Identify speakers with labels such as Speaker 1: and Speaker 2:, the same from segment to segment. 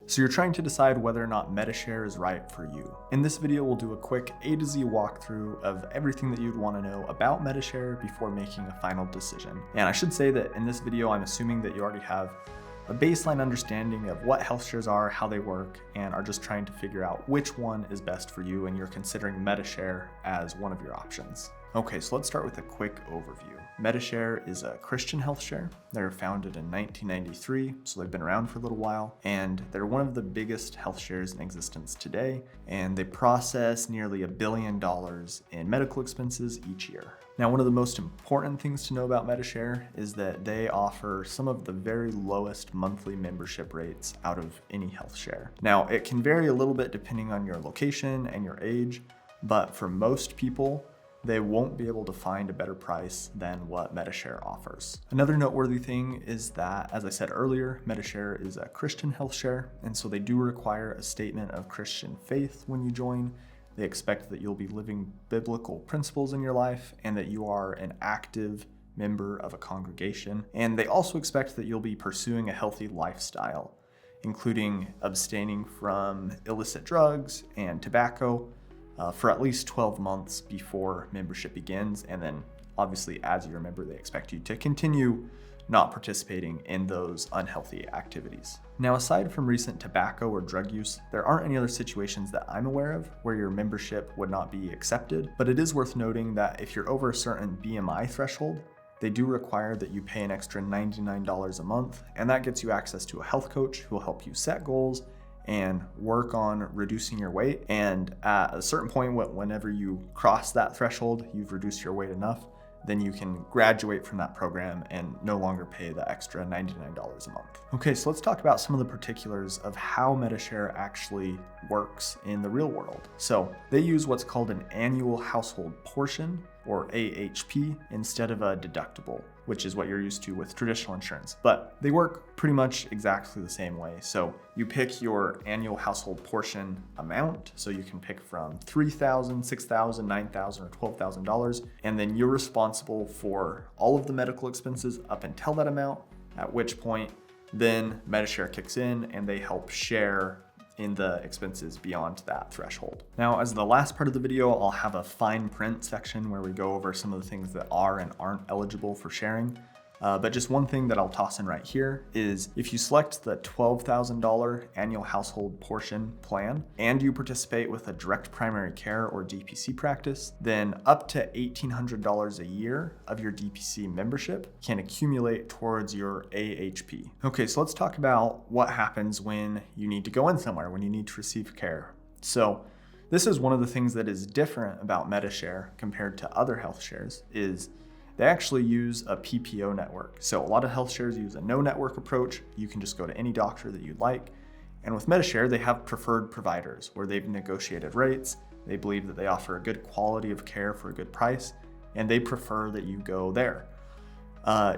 Speaker 1: So you're trying to decide whether or not Medi-Share is right for you. In this video, we'll do a quick A to Z walkthrough of everything that you'd want to know about Medi-Share before making a final decision. And I should say that in this video, I'm assuming that you already have a baseline understanding of what health shares are, how they work, and are just trying to figure out which one is best for you, and you're considering Medi-Share as one of your options. Okay, so let's start with a quick overview. Medi-Share is a Christian health share. They were founded in 1993, so they've been around for a little while, and they're one of the biggest health shares in existence today, and they process nearly $1 billion in medical expenses each year. Now, one of the most important things to know about Medi-Share is that they offer some of the very lowest monthly membership rates out of any health share. Now, it can vary a little bit depending on your location and your age, but for most people, they won't be able to find a better price than what Medi-Share offers. Another noteworthy thing is that, as I said earlier, Medi-Share is a Christian health share, and so they do require a statement of Christian faith when you join. They expect that you'll be living biblical principles in your life and that you are an active member of a congregation. And they also expect that you'll be pursuing a healthy lifestyle, including abstaining from illicit drugs and tobacco, for at least 12 months before membership begins. And then obviously as you're a member, they expect you to continue not participating in those unhealthy activities. Now, aside from recent tobacco or drug use, there aren't any other situations that I'm aware of where your membership would not be accepted, but it is worth noting that if you're over a certain BMI threshold, they do require that you pay an extra $99 a month, and that gets you access to a health coach who will help you set goals and work on reducing your weight. And at a certain point, whenever you cross that threshold, you've reduced your weight enough, then you can graduate from that program and no longer pay the extra $99 a month. Okay, so let's talk about some of the particulars of how Medi-Share actually works in the real world. So they use what's called an annual household portion, or AHP, instead of a deductible, which is what you're used to with traditional insurance. But they work pretty much exactly the same way. So you pick your annual household portion amount. So you can pick from $3,000, $6,000, $9,000, or $12,000. And then you're responsible for all of the medical expenses up until that amount, at which point then Medi-Share kicks in and they help share in the expenses beyond that threshold. Now, as the last part of the video, I'll have a fine print section where we go over some of the things that are and aren't eligible for sharing. But just one thing that I'll toss in right here is if you select the $12,000 annual household portion plan and you participate with a direct primary care or DPC practice, then up to $1,800 a year of your DPC membership can accumulate towards your AHP. Okay, so let's talk about what happens when you need to go in somewhere, when you need to receive care. So this is one of the things that is different about Medi-Share compared to other health shares is they actually use a PPO network. So a lot of health shares use a no network approach. You can just go to any doctor that you'd like. And with Medi-Share, they have preferred providers where they've negotiated rates. They believe that they offer a good quality of care for a good price, and they prefer that you go there.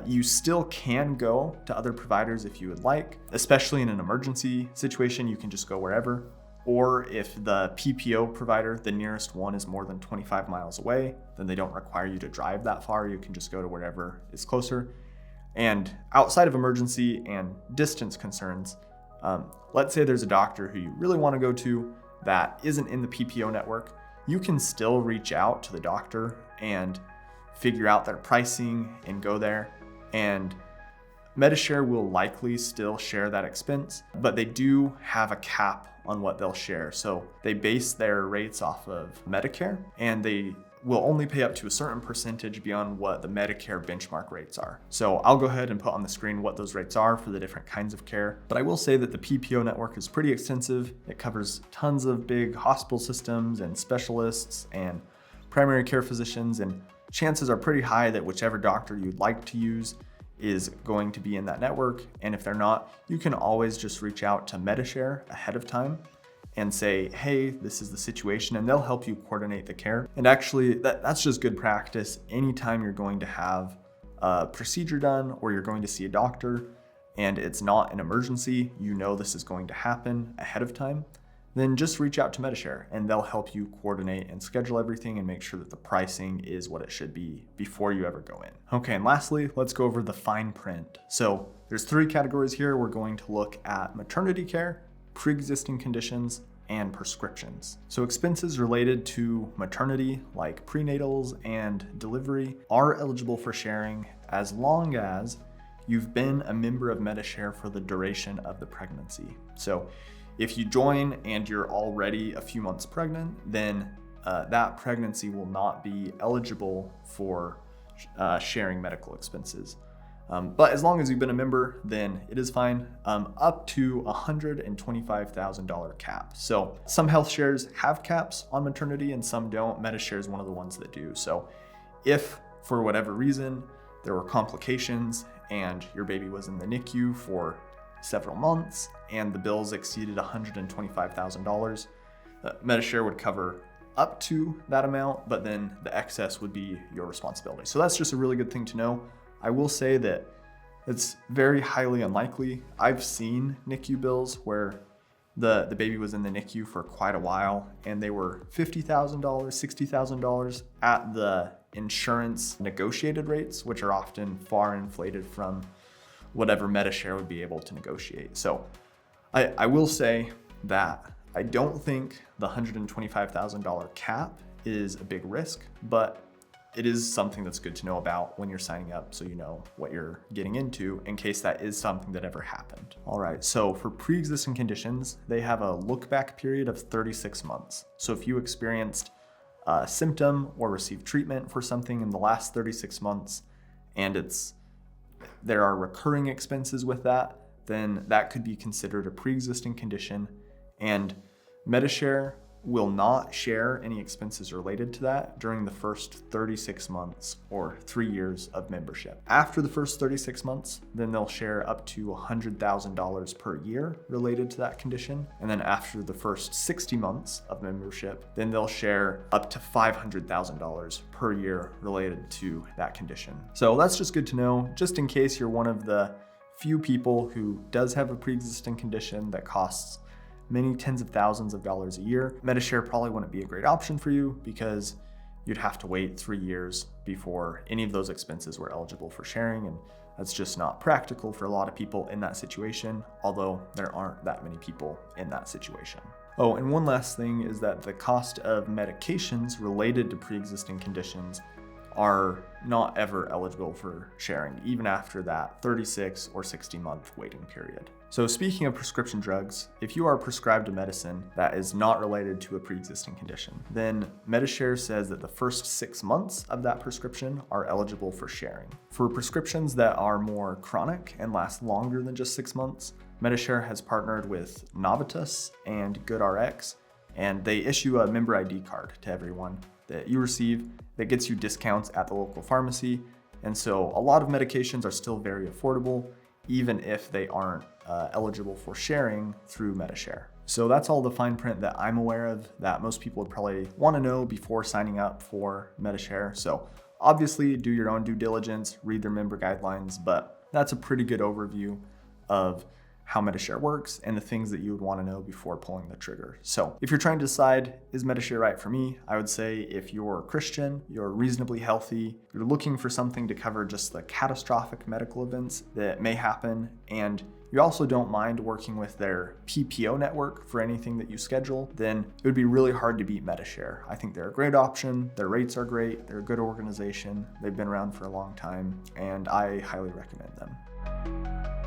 Speaker 1: You still can go to other providers if you would like, especially in an emergency situation, you can just go wherever. Or if the PPO provider, the nearest one, is more than 25 miles away, then they don't require you to drive that far. You can just go to wherever is closer. And outside of emergency and distance concerns, let's say there's a doctor who you really want to go to that isn't in the PPO network, you can still reach out to the doctor and figure out their pricing and go there. And Medi-Share will likely still share that expense, but they do have a cap on what they'll share. So they base their rates off of Medicare, and they will only pay up to a certain percentage beyond what the Medicare benchmark rates are. So I'll go ahead and put on the screen what those rates are for the different kinds of care. But I will say that the PPO network is pretty extensive. It covers tons of big hospital systems and specialists and primary care physicians, and chances are pretty high that whichever doctor you'd like to use is going to be in that network. And if they're not, you can always just reach out to Medi-Share ahead of time and say, hey, this is the situation, and they'll help you coordinate the care. And actually, that's just good practice. Anytime you're going to have a procedure done or you're going to see a doctor and it's not an emergency, you know this is going to happen ahead of time, then just reach out to Medi-Share and they'll help you coordinate and schedule everything and make sure that the pricing is what it should be before you ever go in. Okay, and lastly, let's go over the fine print. So there's 3 categories here. We're going to look at maternity care, pre-existing conditions, and prescriptions. So expenses related to maternity, like prenatals and delivery, are eligible for sharing as long as you've been a member of Medi-Share for the duration of the pregnancy. So if you join and you're already a few months pregnant, then that pregnancy will not be eligible for sharing medical expenses. But as long as you've been a member, then it is fine, up to $125,000 cap. So some health shares have caps on maternity and some don't. Medi-Share is one of the ones that do. So if for whatever reason there were complications and your baby was in the NICU for several months and the bills exceeded $125,000, Medi-Share would cover up to that amount, but then the excess would be your responsibility. So that's just a really good thing to know. I will say that it's very highly unlikely. I've seen NICU bills where the baby was in the NICU for quite a while and they were $50,000, $60,000 at the insurance negotiated rates, which are often far inflated from whatever Medi-Share would be able to negotiate. So I will say that I don't think the $125,000 cap is a big risk, but it is something that's good to know about when you're signing up so you know what you're getting into in case that is something that ever happened. All right, so for pre-existing conditions, they have a look back period of 36 months. So if you experienced a symptom or received treatment for something in the last 36 months and there are recurring expenses with that, then that could be considered a pre-existing condition, and Medi-Share will not share any expenses related to that during the first 36 months or 3 years of membership. After the first 36 months, then they'll share up to $100,000 per year related to that condition. And then after the first 60 months of membership, then they'll share up to $500,000 per year related to that condition. So that's just good to know, just in case you're one of the few people who does have a pre-existing condition that costs many tens of thousands of dollars a year. Medi-Share probably wouldn't be a great option for you because you'd have to wait 3 years before any of those expenses were eligible for sharing, and that's just not practical for a lot of people in that situation, although there aren't that many people in that situation. Oh, and one last thing is that the cost of medications related to pre-existing conditions are not ever eligible for sharing, even after that 36 or 60-month waiting period. So speaking of prescription drugs, if you are prescribed a medicine that is not related to a pre-existing condition, then Medi-Share says that the first 6 months of that prescription are eligible for sharing. For prescriptions that are more chronic and last longer than just 6 months, Medi-Share has partnered with Novitas and GoodRx, and they issue a member ID card to everyone that you receive that gets you discounts at the local pharmacy. And so a lot of medications are still very affordable, even if they aren't eligible for sharing through Medi-Share. So that's all the fine print that I'm aware of that most people would probably want to know before signing up for Medi-Share. So obviously do your own due diligence, read their member guidelines, but that's a pretty good overview of how Medi-Share works and the things that you would want to know before pulling the trigger. So if you're trying to decide, is Medi-Share right for me? I would say if you're Christian, you're reasonably healthy, you're looking for something to cover just the catastrophic medical events that may happen, and you also don't mind working with their PPO network for anything that you schedule, then it would be really hard to beat Medi-Share. I think they're a great option, their rates are great, they're a good organization, they've been around for a long time, and I highly recommend them.